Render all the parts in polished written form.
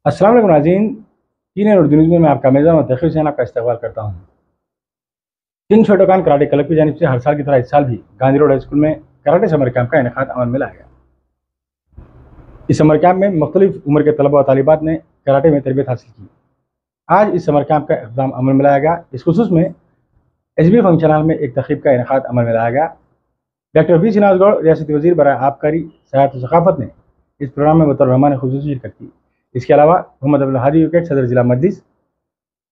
अस्सलाम वालेकुम नाज़रीन, टीन उर्दू न्यूज़ में मैं आपका मेज़बान और तक़ी हुसैन आपका इस्तकबाल करता हूँ। किंग शोटोकान कराटे क्लब की जानिब से हर साल की तरह इस साल भी गांधी रोड हाई स्कूल में कराटे समर कैंप का इनेकाद अमल में लाया गया। इस समर कैंप में मुख्तलिफ उम्र के तलबा और तालिबात ने कराटे में तरबियत हासिल की। आज इस समर कैंप का इख्तिताम अमल में लाया गया। इस खुसूस में SB फंक्शन हॉल में एक तक़रीब का इनेकाद अमल में लाया गया। डॉक्टर V श्रीनिवास गौड़ रियासती वज़ीर बराए आबकारी, सयाहत और सक़ाफ़त ने इस प्रोग्राम में बतौर मेहमान ख़ुसूसी शिरकत की। इसके अलावा मोहम्मद अब्दुल हादी विकेट सदर जिला मजलिस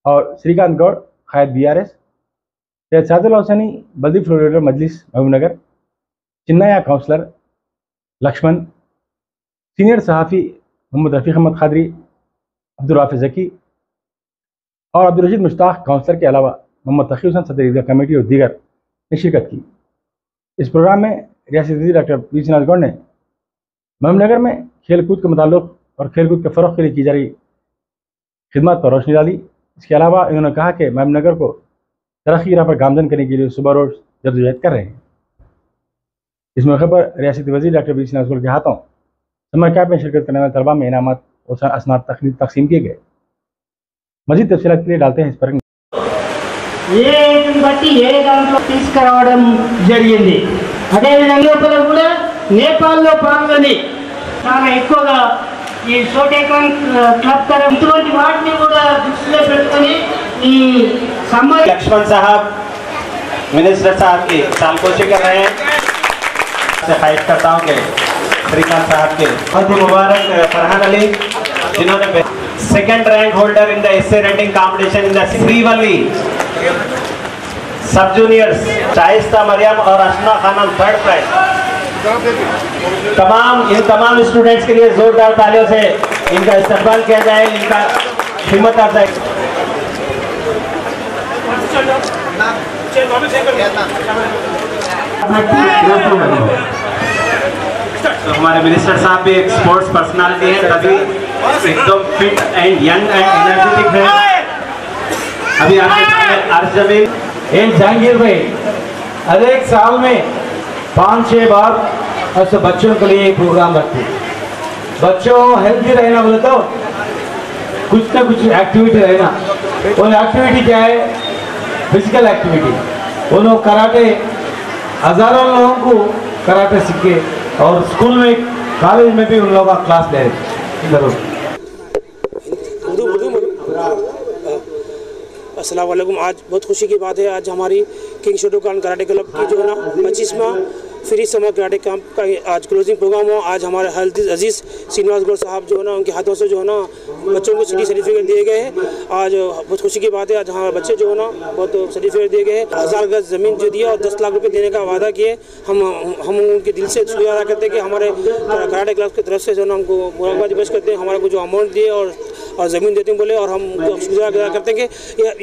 और श्रीकांत गौड़ क़ायद BRS, सैयद सादुल्लाह हुसैनी बल्दी floor leader Majlis Mahabubnagar, Chinnaiah councillor Laxman, senior सहाफ़ी मोहम्मद रफ़ीक अहमद खादरी, अब्दुल राफ़ी ज़की और अब्दुल रशीद मुश्ताक काउंसलर के अलावा मोहम्मद तक़ी हुसैन सदर ईदगाह कमेटी और दीगर ने शिरकत की। इस प्रोग्राम में रियासती वज़ीर डॉक्टर V श्रीनिवास गौड़ ने महबूबनगर में खेल कूद के मुताल्लिक़ और खेल कूद के फ़रोग़ के लिए की जा रही खिदमत पर रोशनी डाली। इसके अलावा इन्होंने कहा कि महबूबनगर को तरक्की की राह पर गामज़न करने के लिए सुबह रोज़ जद्दोजहद कर रहे हैं। इस मौके पर रियासती वज़ीर डॉक्टर V श्रीनिवास गौड़ के हाथों समर कैंप में शिरकत करने वाले तलबा में इनामात और असनाद तकसीम किए गए। मज़ीद तफ़सीलात के लिए डालते हैं इस पर బట్టి ఏ దాంట్లో తీసుకురావడం జరిగింది। అదేవిధంగా కూడా నేపాల్లో పాల్గొని చాలా ఎక్కువగా ఈ షోటోకాన్ క్లబ్ తరఫు ఇటువంటి వాటిని కూడా దృష్టిలో పెట్టుకొని ఈ సమ్మర్ लक्ष्मण साहब मिनिस्टर साहब की सालकोशी कर रहे हैं। से फाइट करता हूँ कि श्रीकांत साहब के बहुत ही मुबारक फरहान अली जिन्होंने second rank holder in the essay writing competition in the Srivalli sub juniors, Shaista Mariam और अशना खानम थर्ड प्राइज। इन तमाम स्टूडेंट्स के लिए जोरदार तालियों से इनका इस्तकबाल किया जाए, इनका हिम्मत अफजाई। तो हमारे मिनिस्टर साहब भी एक स्पोर्ट्स पर्सनालिटी है, तभी एकदम fit and young and energetic है। अभी आपके अर्श जमीन जहांगीर भाई हर एक साल में 5-6 बार ऐसे बच्चों के लिए प्रोग्राम रखते हैं। बच्चों हेल्थी रहना बोले तो कुछ ना कुछ एक्टिविटी रहना। वो एक्टिविटी क्या है? Physical activity. वो लोग कराटे हज़ारों लोगों को कराटे सीखे और स्कूल में कॉलेज में भी उन लोगों का क्लास ले जरूर। अस्सलाम वालेकुम। आज बहुत खुशी की बात है, आज हमारी किंग शोटोकान कराटे क्लब की जो है ना 25वां फ्री समर कराटे कैंप का आज क्लोजिंग प्रोग्राम हुआ। आज हमारे अजीज़ श्रीनिवास गौड़ साहब जो है ना उनके हाथों से जो है ना बच्चों को सिटी सर्टिफिकेट दिए गए हैं। आज बहुत खुशी की बात है, आज हमारे बच्चे जो है ना बहुत सर्टिफिकेट दिए गए हैं। 1000 गज ज़मीन जो दिया और 10 लाख रुपए देने का वादा किए। हम उनके दिल से शुक्रिया अदा करते हैं कि हमारे कराटे क्लब की तरफ से जो है ना हमको मुबारकबाद पेश करते हैं। हमारे को जो अमाउंट दिए और ज़मीन देते हैं बोले, और हम शुक्रिया अदा करते हैं कि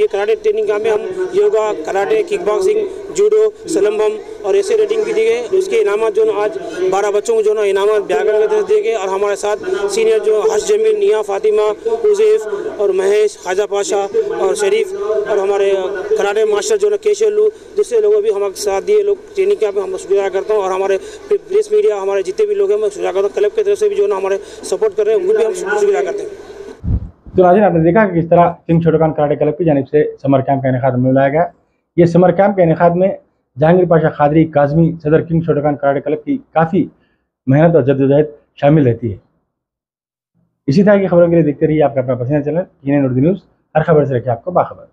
ये कराटे ट्रेनिंग कैंप में हम yoga, karate, kick boxing, judo, silambam और ऐसे रेटिंग भी दी गई। उसके इनामत जो ना आज 12 बच्चों को जो ना इनामत ब्यागन की तरफ दिए गए। और हमारे साथ सीनियर जो हर्ष जमील, निया फातिमा, उज़ैफ और महेश, ख्वाजा पाशा और शरीफ और हमारे कराटे मास्टर जो ना केशलू, दूसरे लोगों भी हमारे साथ दिए लोग ट्रेनिंग कैंप में। हम शुक्रिया करता हूँ। और हमारे प्रेस मीडिया, हमारे जितने भी लोग हैं मैं शुक्रिया करता हूँ। क्लब की तरफ से भी जो ना हमारे सपोर्ट कर रहे हैं उनको भी हम शुक्रिया करते हैं। तो नाज़रीन, आपने देखा कि किस तरह किंग शोटोकान कराटे क्लब की जानिब से समर कैंप का इनेकाद में लाया गया। ये समर कैंप के इनेकाद में जहांगीर पाशा खादरी काज़मी सदर किंग शोटोकान कराटे क्लब की काफ़ी मेहनत और जद्दोजहद शामिल रहती है। इसी तरह की खबरों के लिए देखते रहिए आपका अपना पसंदीदा चैनल टीएनएन उर्दू न्यूज़। हर खबर से रखिए आपको बाखबर।